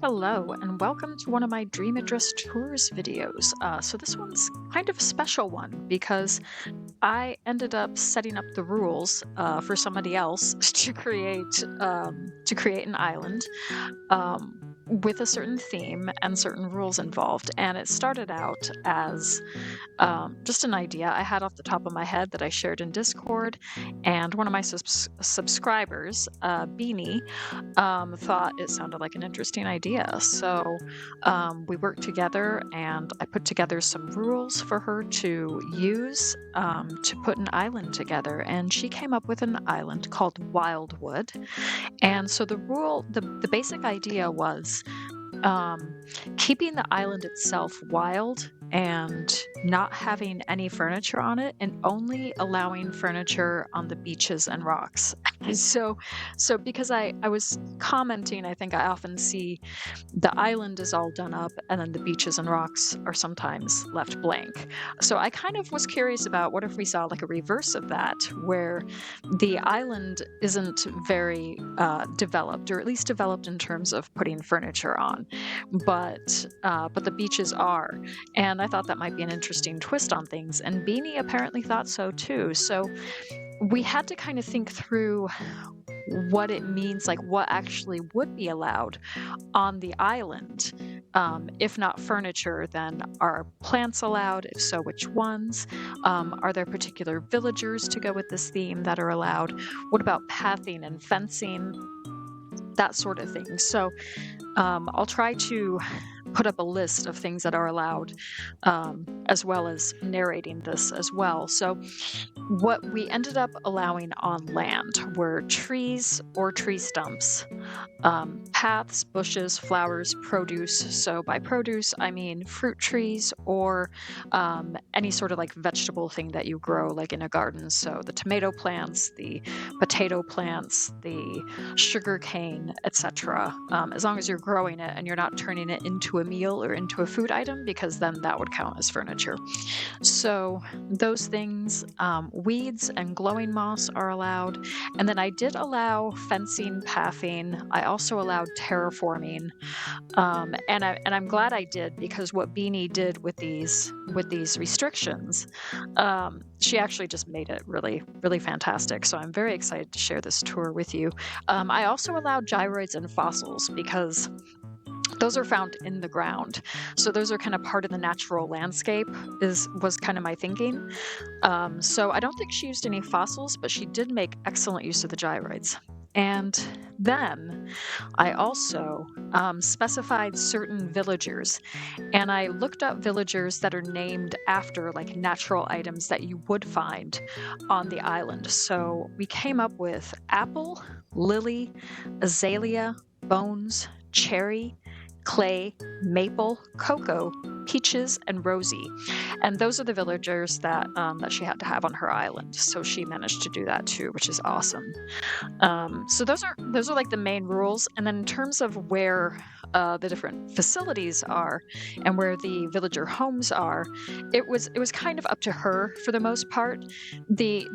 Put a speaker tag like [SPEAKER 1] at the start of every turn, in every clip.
[SPEAKER 1] Hello, and welcome to one of my Dream Address Tours videos. So this one's kind of a special one because I ended up setting up the rules for somebody else to create an island with a certain theme and certain rules involved. And it started out as just an idea I had off the top of my head that I shared in Discord, and one of my subscribers, Beanie, thought it sounded like an interesting idea. So we worked together and I put together some rules for her to use to put an island together. And she came up with an island called Wildwood. And so the basic idea was um, keeping the island itself wild and not having any furniture on it and only allowing furniture on the beaches and rocks. So so because I was commenting, I think I often see the island is all done up and then the beaches and rocks are sometimes left blank. So I kind of was curious about what if we saw like a reverse of that, where the island isn't very developed, or at least developed in terms of putting furniture on, but the beaches are. And I thought that might be an interesting twist on things. And Beanie apparently thought so too. So we had to kind of think through what it means, like what actually would be allowed on the island. If not furniture, then are plants allowed? If so, which ones? Are there particular villagers to go with this theme that are allowed? What about pathing and fencing? That sort of thing. So I'll try to put up a list of things that are allowed, as well as narrating this as well. So what we ended up allowing on land were trees or tree stumps, paths, bushes, flowers, produce. So by produce, I mean fruit trees or any sort of like vegetable thing that you grow, like in a garden. So the tomato plants, the potato plants, the sugar cane, etc. As long as you're growing it and you're not turning it into a meal or into a food item, because then that would count as furniture. So those things, weeds and glowing moss are allowed. And then I did allow fencing, pathing. I also allowed terraforming. And I'm glad I did, because what Beanie did with these restrictions, she actually just made it really, really fantastic. So I'm very excited to share this tour with you. I also allowed gyroids and fossils because those are found in the ground. So those are kind of part of the natural landscape, was kind of my thinking. So I don't think she used any fossils, but she did make excellent use of the gyroids. And then I also specified certain villagers, and I looked up villagers that are named after like natural items that you would find on the island. So we came up with apple, lily, azalea, bones, cherry, clay, maple, cocoa, peaches, and Rosie. And those are the villagers that she had to have on her island. So she managed to do that too, which is awesome. So those are like the main rules. And then in terms of where the different facilities are and where the villager homes are, it was kind of up to her for the most part. The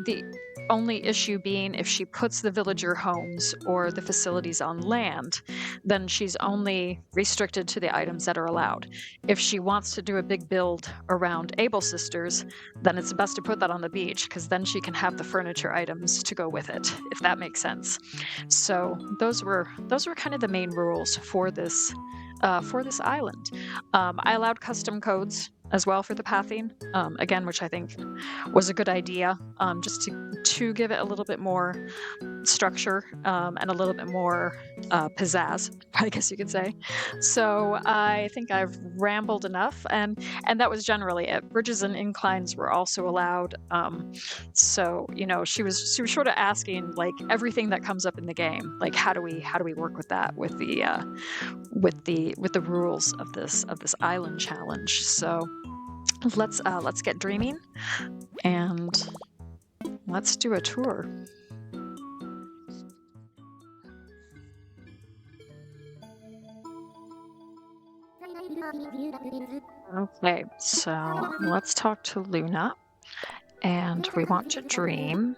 [SPEAKER 1] only issue being, if she puts the villager homes or the facilities on land, then she's only restricted to the items that are allowed. If she wants to do a big build around Able Sisters, then it's best to put that on the beach, because then she can have the furniture items to go with it, if that makes sense. So those were kind of the main rules for this island. I allowed custom codes as well for the pathing, again, which I think was a good idea, just to give it a little bit more structure, and a little bit more pizzazz, I guess you could say. So I think I've rambled enough, and that was generally it. Bridges and inclines were also allowed. So she was sort of asking like everything that comes up in the game, like how do we work with that with the rules of this island challenge. So let's get dreaming and let's do a tour. Okay, so let's talk to Luna, and we want to dream.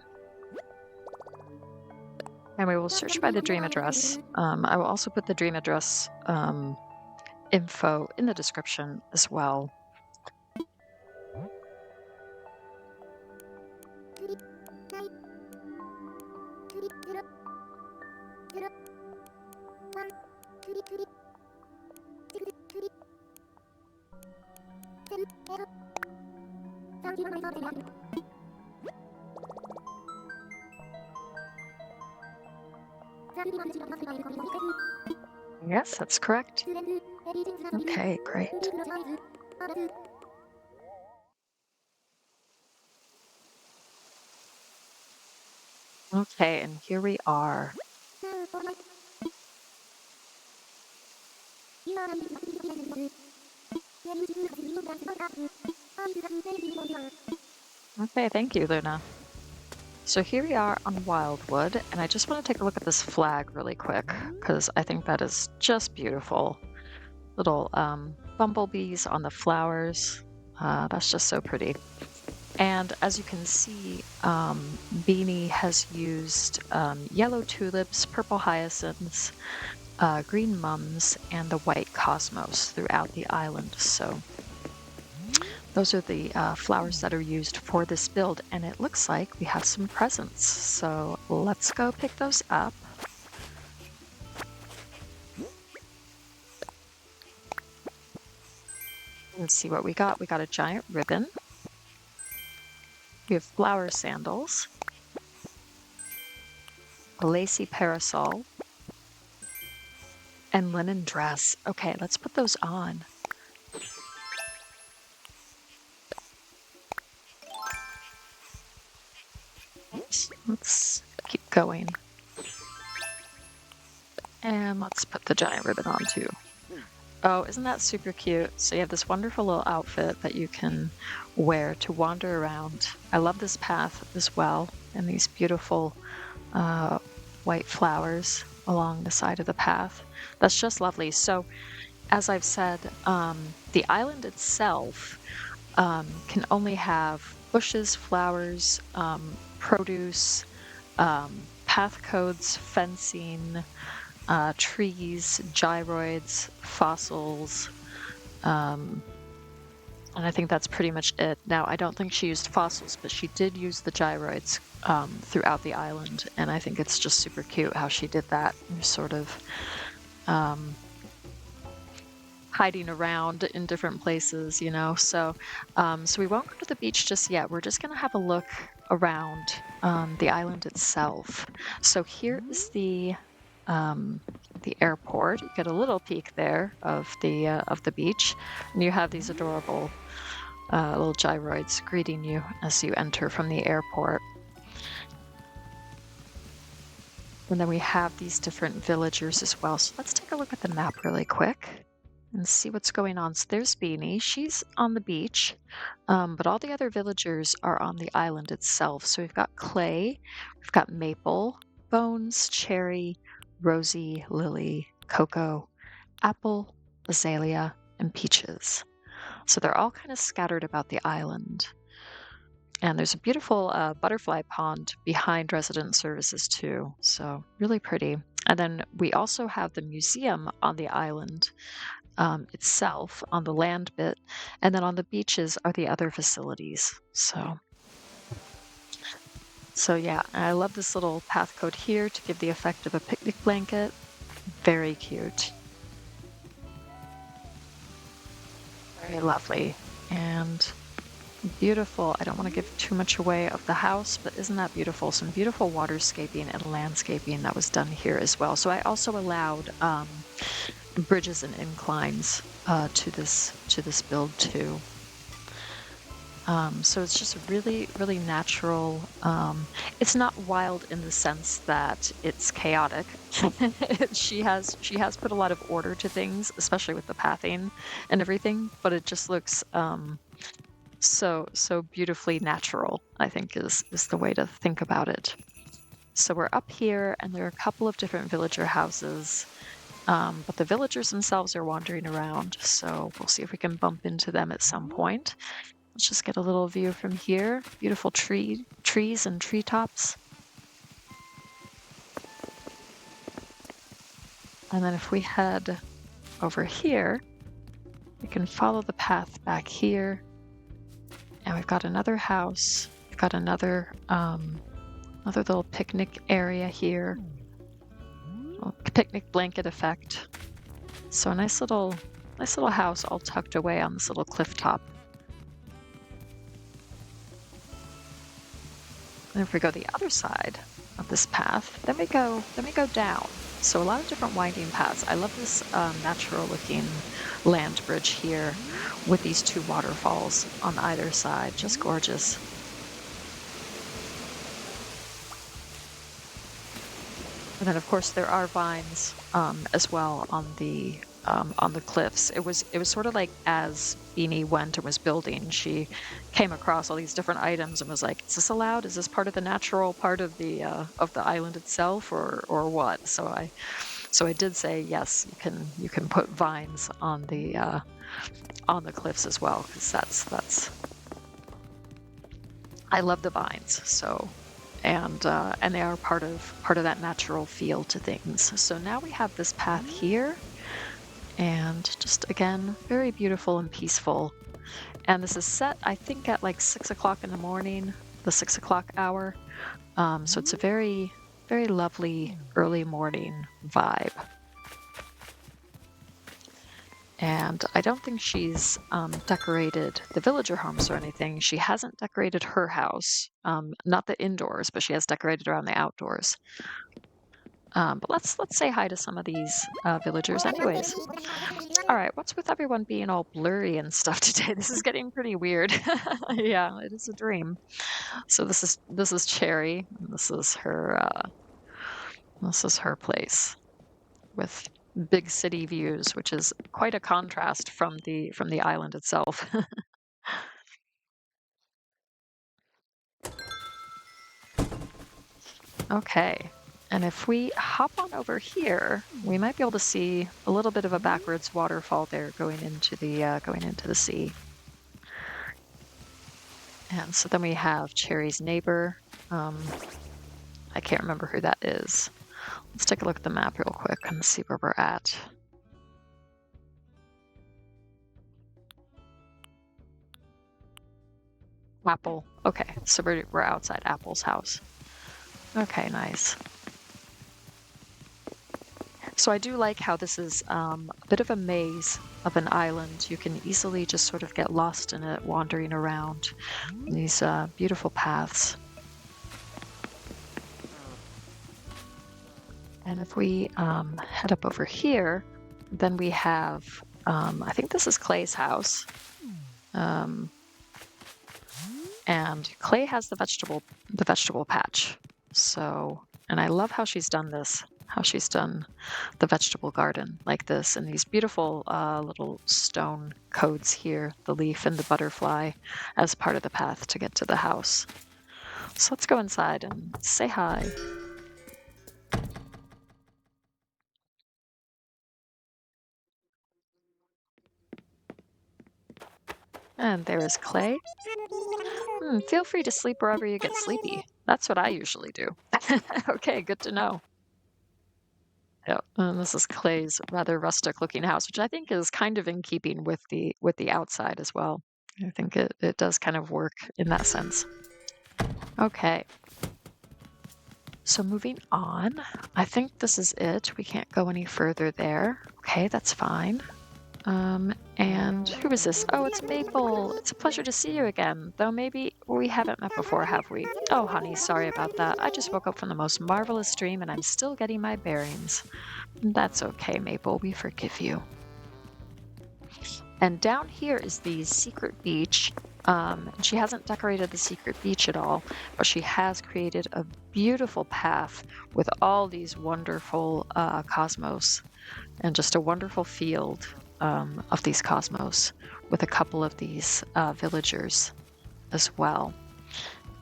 [SPEAKER 1] And we will search by the dream address. I will also put the dream address info in the description as well. Yes, that's correct. Okay, great. Okay, and here we are. Okay, thank you, Luna. So here we are on Wildwood, and I just want to take a look at this flag really quick, because I think that is just beautiful. Little bumblebees on the flowers. That's just so pretty. And as you can see, Beanie has used yellow tulips, purple hyacinths, green mums, and the white cosmos throughout the island. So those are the flowers that are used for this build, and it looks like we have some presents. So let's go pick those up. Let's see what we got. We got a giant ribbon. We have flower sandals, a lacy parasol, and linen dress. Okay, let's put those on. Let's keep going. And let's put the giant ribbon on too. Oh, isn't that super cute? So you have this wonderful little outfit that you can wear to wander around. I love this path as well, and these beautiful white flowers along the side of the path. That's just lovely. So as I've said, the island itself can only have bushes, flowers, produce, path codes, fencing, trees, gyroids, fossils, and I think that's pretty much it. Now, I don't think she used fossils, but she did use the gyroids throughout the island, and I think it's just super cute how she did that, sort of hiding around in different places, you know. So we won't go to the beach just yet. We're just gonna have a look around the island itself. So here is the airport. You get a little peek there of the beach, and you have these adorable little gyroids greeting you as you enter from the airport. And then we have these different villagers as well. So let's take a look at the map really quick and see what's going on. So there's Beanie. She's on the beach, but all the other villagers are on the island itself. So we've got Clay, we've got Maple, Bones, Cherry, Rosie, Lily, Coco, Apple, Azalea, and Peaches. So they're all kind of scattered about the island. And there's a beautiful butterfly pond behind resident services too. So really pretty. And then we also have the museum on the island itself on the land bit, and then on the beaches are the other facilities. So yeah, I love this little path code here to give the effect of a picnic blanket. Very cute. Very lovely and beautiful. I don't want to give too much away of the house, but isn't that beautiful? Some beautiful waterscaping and landscaping that was done here as well. So I also allowed bridges and inclines to this build too. So it's just really, really natural. It's not wild in the sense that it's chaotic. She has put a lot of order to things, especially with the pathing and everything, but it just looks so beautifully natural, I think is the way to think about it. So we're up here, and there are a couple of different villager houses. But the villagers themselves are wandering around, so we'll see if we can bump into them at some point. Let's just get a little view from here. Beautiful trees and treetops. And then if we head over here, we can follow the path back here. And we've got another house. We've got another little picnic area here. Picnic blanket effect. So a nice little house all tucked away on this little cliff top. And if we go the other side of this path, then we go down. So a lot of different winding paths. I love this natural looking land bridge here with these two waterfalls on either side. Just gorgeous. And then of course there are vines as well on the cliffs. It was sort of like as Beanie went and was building, she came across all these different items and was like, "Is this allowed? Is this part of the natural part of the island itself, or what?" So I did say yes. You can put vines on the cliffs as well, because that's I love the vines. So. And they are part of that natural feel to things. So now we have this path here, and just again, very beautiful and peaceful. And this is set, I think, at like 6 o'clock in the morning, the 6 o'clock hour. So it's a very, very lovely early morning vibe. And I don't think she's decorated the villager homes or anything. She hasn't decorated her house, not the indoors, but she has decorated around the outdoors. But let's say hi to some of these villagers anyways. All right, what's with everyone being all blurry and stuff today? This is getting pretty weird. Yeah, it is a dream. So this is Cherry, and this is her place with big city views, which is quite a contrast from the island itself. Okay, and if we hop on over here, we might be able to see a little bit of a backwards waterfall there going into the sea. And so then we have Cherry's neighbor. I can't remember who that is. Let's take a look at the map real quick and see where we're at. Apple. Okay, so we're outside Apple's house. Okay, nice. So I do like how this is a bit of a maze of an island. You can easily just sort of get lost in it, wandering around these beautiful paths. And if we head up over here, then we have, I think this is Clay's house. And Clay has the vegetable patch. So, and I love how she's done this, how she's done the vegetable garden like this, and these beautiful little stone codes here, the leaf and the butterfly, as part of the path to get to the house. So let's go inside and say hi. And there is Clay. Feel free to sleep wherever you get sleepy. That's what I usually do. Okay, good to know. Yeah, and this is Clay's rather rustic-looking house, which I think is kind of in keeping with the outside as well. I think it does kind of work in that sense. Okay. So moving on, I think this is it. We can't go any further there. Okay, that's fine. And who is this? Oh, it's Maple. It's a pleasure to see you again, though maybe we haven't met before, have we? Oh, honey, sorry about that. I just woke up from the most marvelous dream and I'm still getting my bearings. That's okay, Maple. We forgive you. And down here is the secret beach. She hasn't decorated the secret beach at all, but she has created a beautiful path with all these wonderful cosmos and just a wonderful field of these cosmos with a couple of these villagers as well.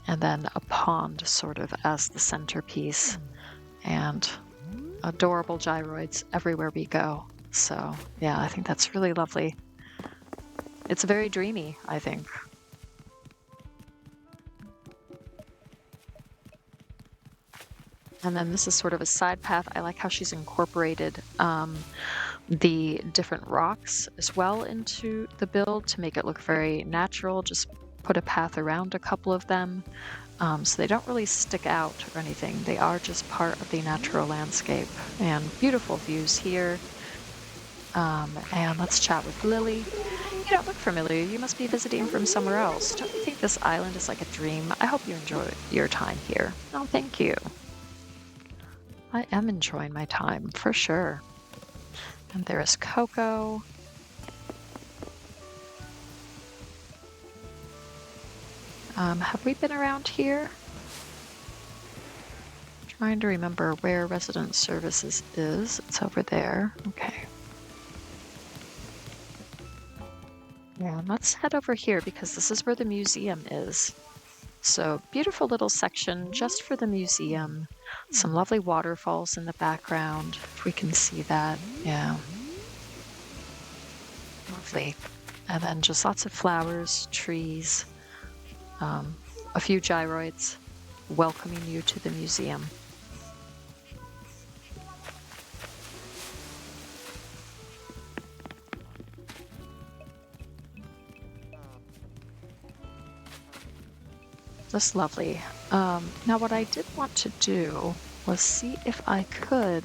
[SPEAKER 1] And then a pond sort of as the centerpiece, and adorable gyroids everywhere we go. So yeah, I think that's really lovely. It's very dreamy, I think. And then this is sort of a side path. I like how she's incorporated the different rocks as well into the build to make it look very natural. Just put a path around a couple of them, so they don't really stick out or anything. They are just part of the natural landscape. And beautiful views here. And let's chat with Lily. You don't look familiar. You must be visiting from somewhere else. Don't you think this island is like a dream? I hope you enjoy your time here. Oh, thank you. I am enjoying my time, for sure. And there is Coco. Have we been around here? Trying to remember where resident services is. It's over there. Okay. Yeah, let's head over here because this is where the museum is. So beautiful little section just for the museum. Some lovely waterfalls in the background, if we can see that. Yeah. Lovely. And then just lots of flowers, trees, a few gyroids welcoming you to the museum. Just lovely. Now what I did want to do was see if I could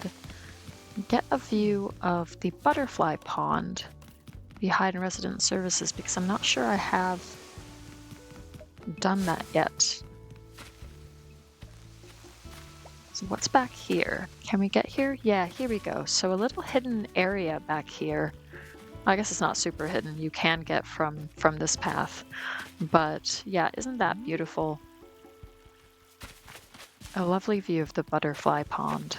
[SPEAKER 1] get a view of the butterfly pond behind resident services, because I'm not sure I have done that yet. So what's back here? Can we get here? Yeah, here we go. So a little hidden area back here. I guess it's not super hidden. You can get from this path. But yeah, isn't that beautiful? A lovely view of the butterfly pond.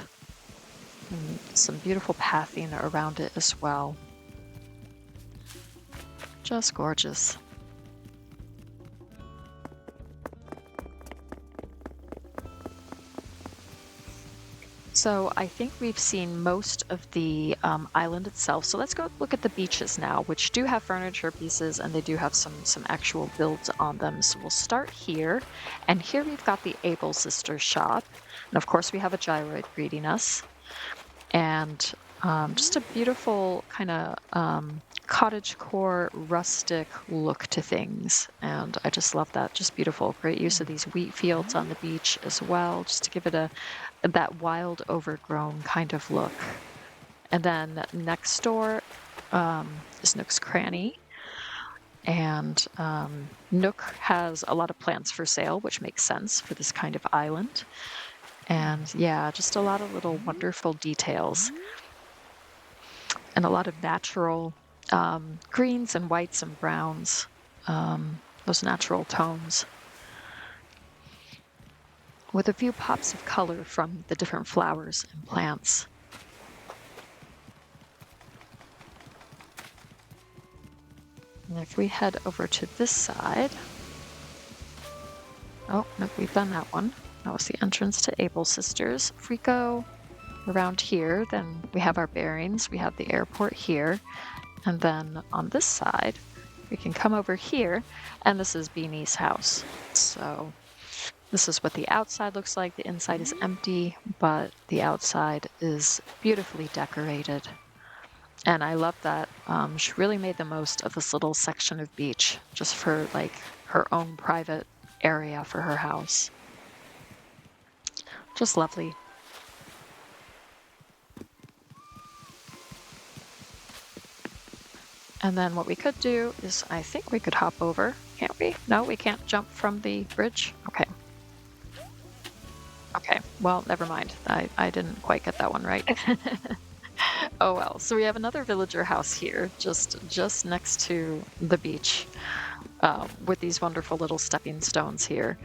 [SPEAKER 1] And some beautiful pathing around it as well. Just gorgeous. So I think we've seen most of the island itself. So let's go look at the beaches now, which do have furniture pieces and they do have some actual builds on them. So we'll start here. And here we've got the Able Sisters shop. And of course we have a gyroid greeting us. And just a beautiful kind of cottagecore rustic look to things. And I just love that. Just beautiful. Great use of these wheat fields on the beach as well, just to give it that wild overgrown kind of look. And then next door is Nook's Cranny. And Nook has a lot of plants for sale, which makes sense for this kind of island. And yeah, just a lot of little wonderful details. And a lot of natural greens and whites and browns, those natural tones, with a few pops of color from the different flowers and plants. And if we head over to this side, oh, no, we've done that one. That was the entrance to Able Sisters. If we go around here, then we have our bearings. We have the airport here. And then on this side, we can come over here, and this is Beanie's house. So this is what the outside looks like. The inside is empty, but the outside is beautifully decorated. And I love that she really made the most of this little section of beach just for like her own private area for her house. Just lovely. And then what we could do is, I think we could hop over, can't we? No, we can't jump from the bridge? Okay. Okay, well, never mind. I didn't quite get that one right. Oh well, so we have another villager house here, just next to the beach, with these wonderful little stepping stones here.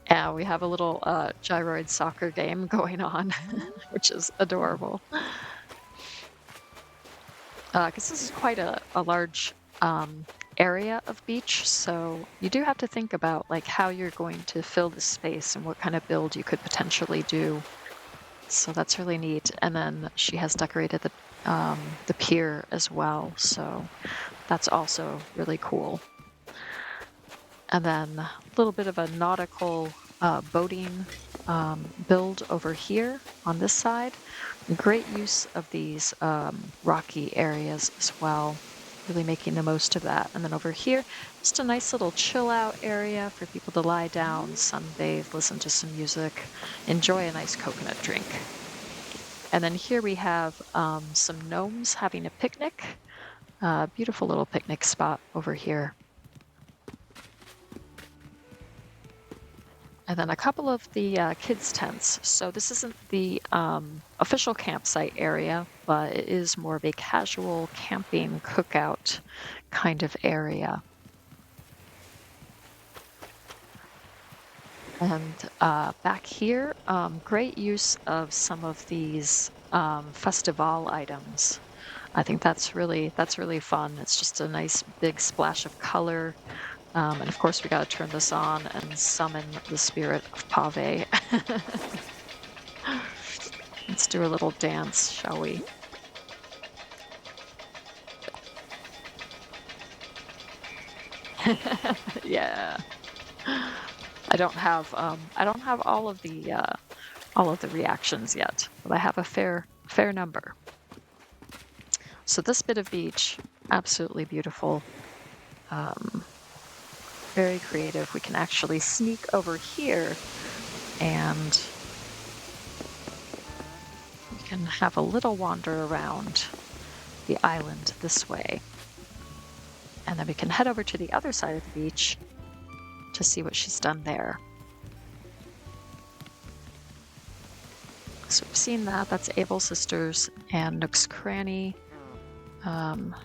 [SPEAKER 1] And we have a little gyroid soccer game going on, which is adorable. Because this is quite a large area of beach, so you do have to think about like how you're going to fill the space and what kind of build you could potentially do. So that's really neat. And then she has decorated the pier as well, so that's also really cool. And then a little bit of a nautical boating build over here on this side. Great use of these rocky areas as well, really making the most of that. And then over here, just a nice little chill out area for people to lie down, sunbathe, listen to some music, enjoy a nice coconut drink. And then here we have some gnomes having a picnic. Beautiful little picnic spot over here. And then a couple of the kids' tents. So this isn't the official campsite area, but it is more of a casual camping cookout kind of area. And back here, great use of some of these festival items. I think that's really fun. It's just a nice big splash of color. And of course, we got to turn this on and summon the spirit of Pave. Let's do a little dance, shall we? Yeah. I don't have all of the reactions yet, but I have a fair number. So this bit of beach, absolutely beautiful. Very creative. We can actually sneak over here and we can have a little wander around the island this way. And then we can head over to the other side of the beach to see what she's done there. So we've seen that. That's Able Sisters and Nook's Cranny.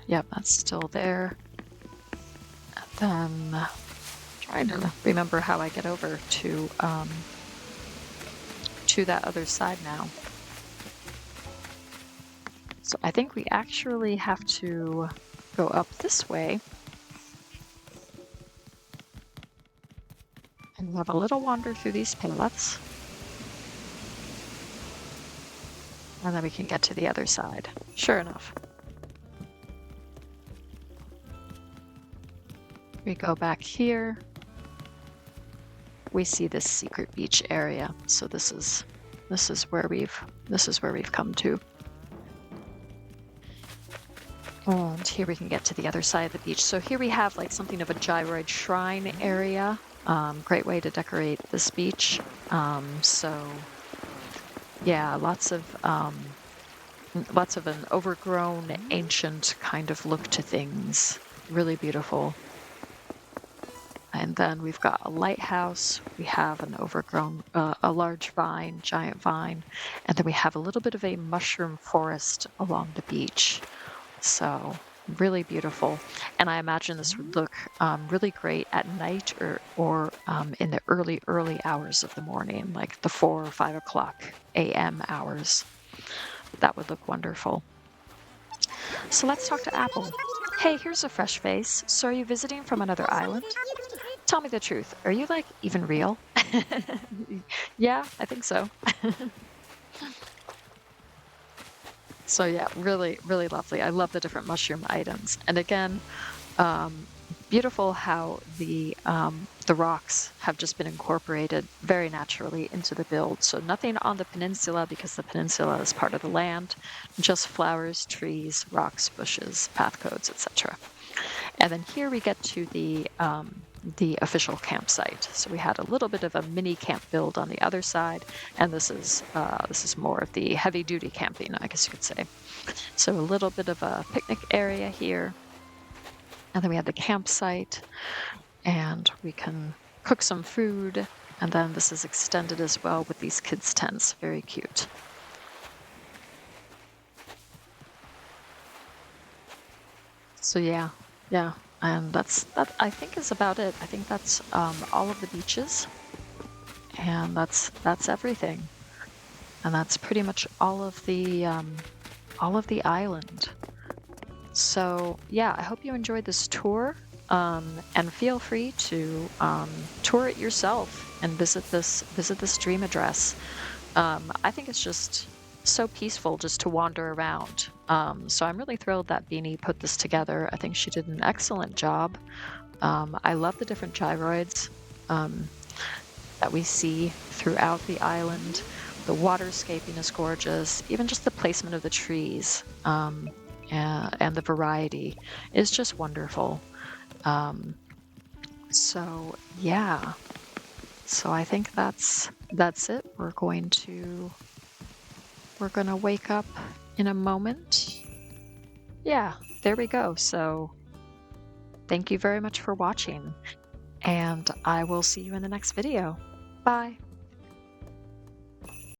[SPEAKER 1] Yep, that's still there. And then trying to remember how I get over to that other side now. So I think we actually have to go up this way and have a little wander through these pallets. And then we can get to the other side. Sure enough. We go back here. We see this secret beach area. So this is where we've come to. And here we can get to the other side of the beach. So here we have like something of a gyroid shrine area. Great way to decorate this beach. So yeah, lots of an overgrown, ancient kind of look to things. Really beautiful. And then we've got a lighthouse. We have an overgrown, a large vine, giant vine. And then we have a little bit of a mushroom forest along the beach. So really beautiful. And I imagine this would look really great at night or in the early hours of the morning, like the 4 or 5 o'clock a.m. hours. That would look wonderful. So let's talk to Apple. Hey, here's a fresh face. So are you visiting from another island? Tell me the truth. Are you like even real? Yeah, I think so. So yeah, really, really lovely. I love the different mushroom items. And again, beautiful how the rocks have just been incorporated very naturally into the build. So nothing on the peninsula because the peninsula is part of the land, just flowers, trees, rocks, bushes, path codes, etc. And then here we get to the official campsite. So we had a little bit of a mini camp build on the other side, and this is more of the heavy duty camping, I guess you could say. So a little bit of a picnic area here, and then we have the campsite, and we can cook some food, and then this is extended as well with these kids' tents. Very cute. So yeah. And that I think is about it. I think that's all of the beaches, and that's everything, and that's pretty much all of the island. So yeah, I hope you enjoyed this tour, and feel free to tour it yourself and visit this dream address. I think it's just so peaceful just to wander around. So I'm really thrilled that Beanie put this together. I think she did an excellent job. I love the different gyroids. that we see throughout the island. The waterscaping is gorgeous. Even just the placement of the trees, and the variety is just wonderful. Um, so yeah, so I think that's it. We're gonna wake up in a moment. Yeah, there we go. So thank you very much for watching, and I will see you in the next video. Bye.